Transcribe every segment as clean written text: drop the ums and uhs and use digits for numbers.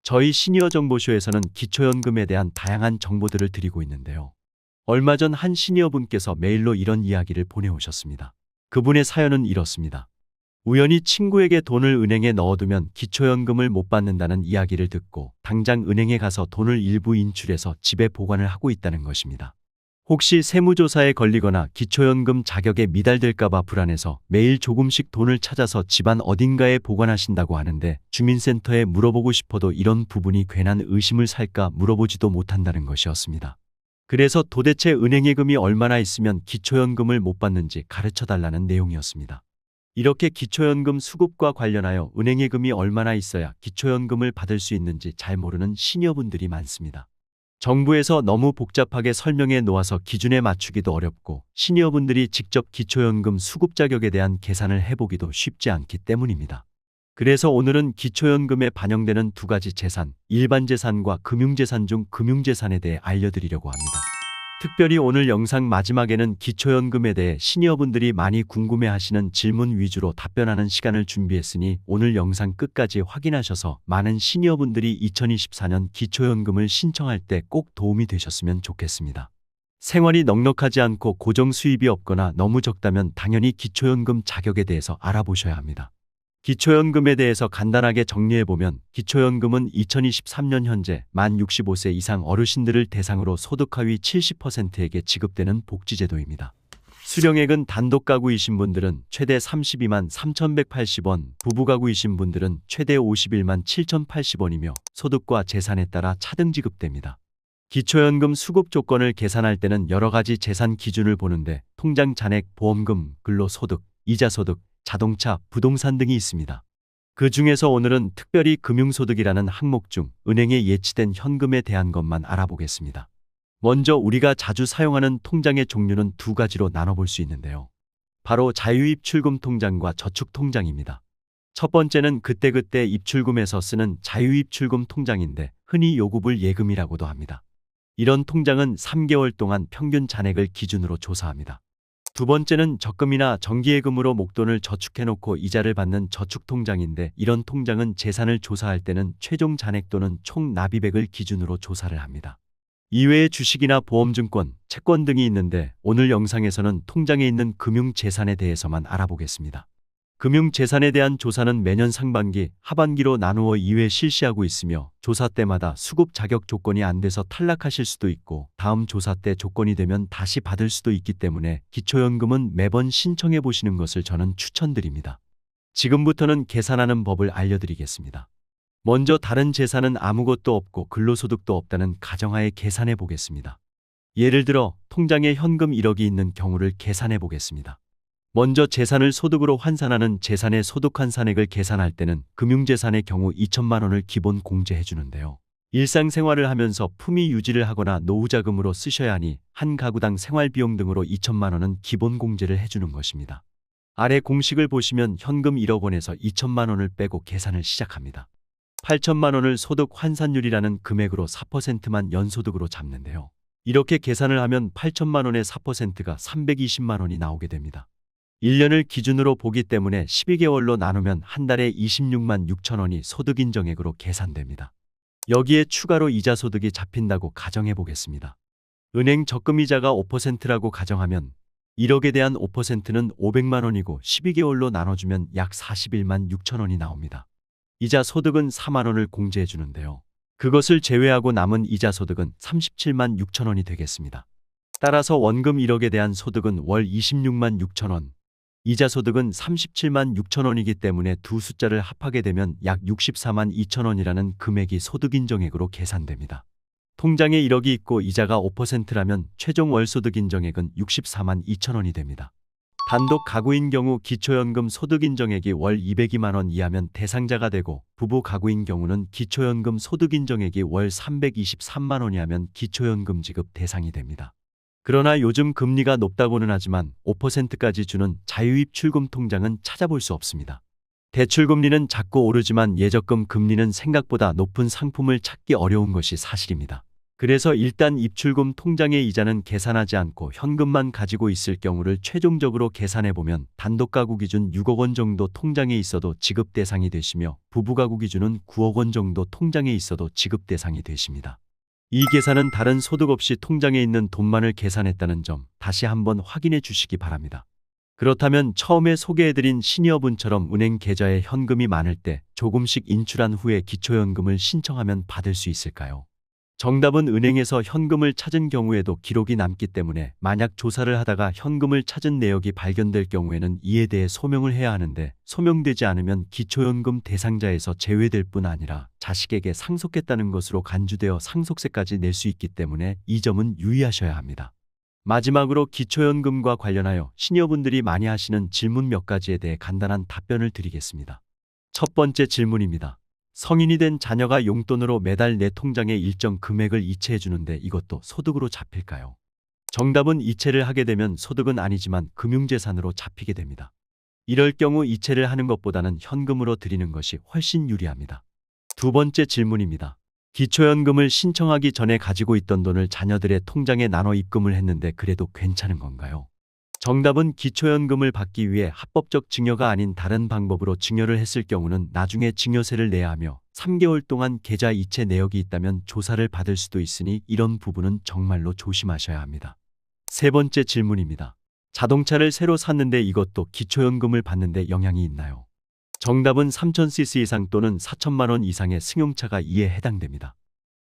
저희 시니어 정보쇼에서는 기초연금에 대한 다양한 정보들을 드리고 있는데요. 얼마 전 한 시니어분께서 메일로 이런 이야기를 보내오셨습니다. 그분의 사연은 이렇습니다. 우연히 친구에게 돈을 은행에 넣어두면 기초연금을 못 받는다는 이야기를 듣고 당장 은행에 가서 돈을 일부 인출해서 집에 보관을 하고 있다는 것입니다. 혹시 세무조사에 걸리거나 기초연금 자격에 미달될까봐 불안해서 매일 조금씩 돈을 찾아서 집안 어딘가에 보관하신다고 하는데 주민센터에 물어보고 싶어도 이런 부분이 괜한 의심을 살까 물어보지도 못한다는 것이었습니다. 그래서 도대체 은행 예금이 얼마나 있으면 기초연금을 못 받는지 가르쳐달라는 내용이었습니다. 이렇게 기초연금 수급과 관련하여 은행 예금이 얼마나 있어야 기초연금을 받을 수 있는지 잘 모르는 시니어분들이 많습니다. 정부에서 너무 복잡하게 설명해 놓아서 기준에 맞추기도 어렵고 시니어분들이 직접 기초연금 수급 자격에 대한 계산을 해보기도 쉽지 않기 때문입니다. 그래서 오늘은 기초연금에 반영되는 두 가지 재산, 일반재산과 금융재산 중 금융재산에 대해 알려드리려고 합니다. 특별히 오늘 영상 마지막에는 기초연금에 대해 시니어분들이 많이 궁금해하시는 질문 위주로 답변하는 시간을 준비했으니 오늘 영상 끝까지 확인하셔서 많은 시니어분들이 2024년 기초연금을 신청할 때 꼭 도움이 되셨으면 좋겠습니다. 생활이 넉넉하지 않고 고정 수입이 없거나 너무 적다면 당연히 기초연금 자격에 대해서 알아보셔야 합니다. 기초연금에 대해서 간단하게 정리해보면 기초연금은 2023년 현재 만 65세 이상 어르신들을 대상으로 소득 하위 70%에게 지급되는 복지제도입니다. 수령액은 단독 가구이신 분들은 최대 32만 3,180원, 부부 가구이신 분들은 최대 51만 7,080원이며 소득과 재산에 따라 차등 지급됩니다. 기초연금 수급 조건을 계산할 때는 여러 가지 재산 기준을 보는데 통장 잔액, 보험금, 근로소득, 이자소득, 자동차, 부동산 등이 있습니다. 그 중에서 오늘은 특별히 금융소득이라는 항목 중 은행에 예치된 현금에 대한 것만 알아보겠습니다. 먼저 우리가 자주 사용하는 통장의 종류는 두 가지로 나눠볼 수 있는데요. 바로 자유입출금 통장과 저축통장입니다. 첫 번째는 그때그때 입출금해서 쓰는 자유입출금 통장인데 흔히 요구불 예금이라고도 합니다. 이런 통장은 3개월 동안 평균 잔액을 기준으로 조사합니다. 두 번째는 적금이나 정기예금으로 목돈을 저축해놓고 이자를 받는 저축통장인데 이런 통장은 재산을 조사할 때는 최종 잔액 또는 총 납입액을 기준으로 조사를 합니다. 이외에 주식이나 보험증권, 채권 등이 있는데 오늘 영상에서는 통장에 있는 금융재산에 대해서만 알아보겠습니다. 금융재산에 대한 조사는 매년 상반기, 하반기로 나누어 2회 실시하고 있으며 조사 때마다 수급 자격 조건이 안 돼서 탈락하실 수도 있고 다음 조사 때 조건이 되면 다시 받을 수도 있기 때문에 기초연금은 매번 신청해 보시는 것을 저는 추천드립니다. 지금부터는 계산하는 법을 알려드리겠습니다. 먼저 다른 재산은 아무것도 없고 근로소득도 없다는 가정하에 계산해 보겠습니다. 예를 들어 통장에 현금 1억이 있는 경우를 계산해 보겠습니다. 먼저 재산을 소득으로 환산하는 재산의 소득 환산액을 계산할 때는 금융재산의 경우 2천만 원을 기본 공제해 주는데요. 일상생활을 하면서 품위 유지를 하거나 노후자금으로 쓰셔야 하니 한 가구당 생활비용 등으로 2천만 원은 기본 공제를 해주는 것입니다. 아래 공식을 보시면 현금 1억 원에서 2천만 원을 빼고 계산을 시작합니다. 8천만 원을 소득 환산율이라는 금액으로 4%만 연소득으로 잡는데요. 이렇게 계산을 하면 8천만 원의 4%가 320만 원이 나오게 됩니다. 1년을 기준으로 보기 때문에 12개월로 나누면 한 달에 26만 6천 원이 소득인정액으로 계산됩니다. 여기에 추가로 이자소득이 잡힌다고 가정해 보겠습니다. 은행 적금이자가 5%라고 가정하면 1억에 대한 5%는 500만 원이고 12개월로 나눠주면 약 41만 6천 원이 나옵니다. 이자 소득은 4만 원을 공제해 주는데요. 그것을 제외하고 남은 이자소득은 37만 6천 원이 되겠습니다. 따라서 원금 1억에 대한 소득은 월 26만 6천 원, 이자소득은 37만 6천 원이기 때문에 두 숫자를 합하게 되면 약 64만 2천 원이라는 금액이 소득인정액으로 계산됩니다. 통장에 1억이 있고 이자가 5%라면 최종 월소득인정액은 64만 2천 원이 됩니다. 단독 가구인 경우 기초연금 소득인정액이 월 202만 원 이하면 대상자가 되고 부부 가구인 경우는 기초연금 소득인정액이 월 323만 원이 하면 기초연금 지급 대상이 됩니다. 그러나 요즘 금리가 높다고는 하지만 5%까지 주는 자유입출금 통장은 찾아볼 수 없습니다. 대출금리는 자꾸 오르지만 예적금 금리는 생각보다 높은 상품을 찾기 어려운 것이 사실입니다. 그래서 일단 입출금 통장의 이자는 계산하지 않고 현금만 가지고 있을 경우를 최종적으로 계산해보면 단독가구 기준 6억 원 정도 통장에 있어도 지급 대상이 되시며 부부가구 기준은 9억 원 정도 통장에 있어도 지급 대상이 되십니다. 이 계산은 다른 소득 없이 통장에 있는 돈만을 계산했다는 점 다시 한번 확인해 주시기 바랍니다. 그렇다면 처음에 소개해드린 시니어분처럼 은행 계좌에 현금이 많을 때 조금씩 인출한 후에 기초연금을 신청하면 받을 수 있을까요? 정답은 은행에서 현금을 찾은 경우에도 기록이 남기 때문에 만약 조사를 하다가 현금을 찾은 내역이 발견될 경우에는 이에 대해 소명을 해야 하는데 소명되지 않으면 기초연금 대상자에서 제외될 뿐 아니라 자식에게 상속했다는 것으로 간주되어 상속세까지 낼 수 있기 때문에 이 점은 유의하셔야 합니다. 마지막으로 기초연금과 관련하여 시니어분들이 많이 하시는 질문 몇 가지에 대해 간단한 답변을 드리겠습니다. 첫 번째 질문입니다. 성인이 된 자녀가 용돈으로 매달 내 통장에 일정 금액을 이체해 주는데 이것도 소득으로 잡힐까요? 정답은 이체를 하게 되면 소득은 아니지만 금융재산으로 잡히게 됩니다. 이럴 경우 이체를 하는 것보다는 현금으로 드리는 것이 훨씬 유리합니다. 두 번째 질문입니다. 기초연금을 신청하기 전에 가지고 있던 돈을 자녀들의 통장에 나눠 입금을 했는데 그래도 괜찮은 건가요? 정답은 기초연금을 받기 위해 합법적 증여가 아닌 다른 방법으로 증여를 했을 경우는 나중에 증여세를 내야 하며 3개월 동안 계좌 이체 내역이 있다면 조사를 받을 수도 있으니 이런 부분은 정말로 조심하셔야 합니다. 세 번째 질문입니다. 자동차를 새로 샀는데 이것도 기초연금을 받는데 영향이 있나요? 정답은 3000cc 이상 또는 4천만 원 이상의 승용차가 이에 해당됩니다.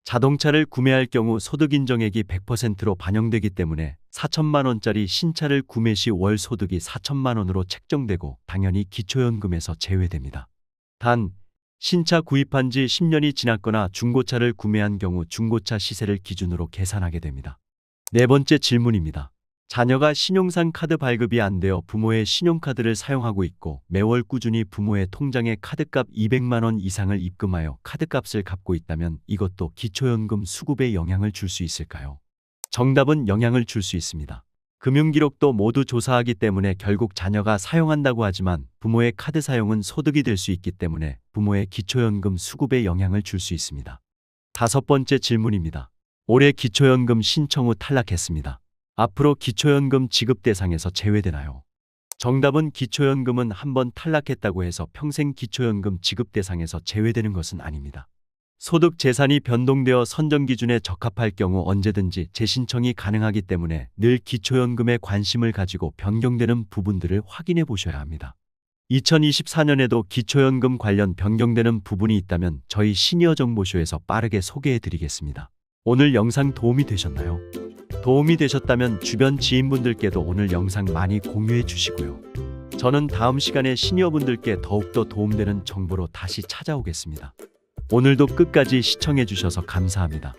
자동차를 구매할 경우 소득인정액이 100%로 반영되기 때문에 4천만 원짜리 신차를 구매 시 월 소득이 4천만 원으로 책정되고 당연히 기초연금에서 제외됩니다. 단, 신차 구입한 지 10년이 지났거나 중고차를 구매한 경우 중고차 시세를 기준으로 계산하게 됩니다. 네 번째 질문입니다. 자녀가 신용상 카드 발급이 안 되어 부모의 신용카드를 사용하고 있고 매월 꾸준히 부모의 통장에 카드값 200만 원 이상을 입금하여 카드값을 갚고 있다면 이것도 기초연금 수급에 영향을 줄 수 있을까요? 정답은 영향을 줄 수 있습니다. 금융기록도 모두 조사하기 때문에 결국 자녀가 사용한다고 하지만 부모의 카드 사용은 소득이 될 수 있기 때문에 부모의 기초연금 수급에 영향을 줄 수 있습니다. 다섯 번째 질문입니다. 올해 기초연금 신청 후 탈락했습니다. 앞으로 기초연금 지급 대상에서 제외되나요? 정답은 기초연금은 한번 탈락했다고 해서 평생 기초연금 지급 대상에서 제외되는 것은 아닙니다. 소득 재산이 변동되어 선정 기준에 적합할 경우 언제든지 재신청이 가능하기 때문에 늘 기초연금에 관심을 가지고 변경되는 부분들을 확인해 보셔야 합니다. 2024년에도 기초연금 관련 변경되는 부분이 있다면 저희 시니어 정보쇼에서 빠르게 소개해 드리겠습니다. 오늘 영상 도움이 되셨나요? 도움이 되셨다면 주변 지인분들께도 오늘 영상 많이 공유해 주시고요. 저는 다음 시간에 시니어분들께 더욱더 도움되는 정보로 다시 찾아오겠습니다. 오늘도 끝까지 시청해 주셔서 감사합니다.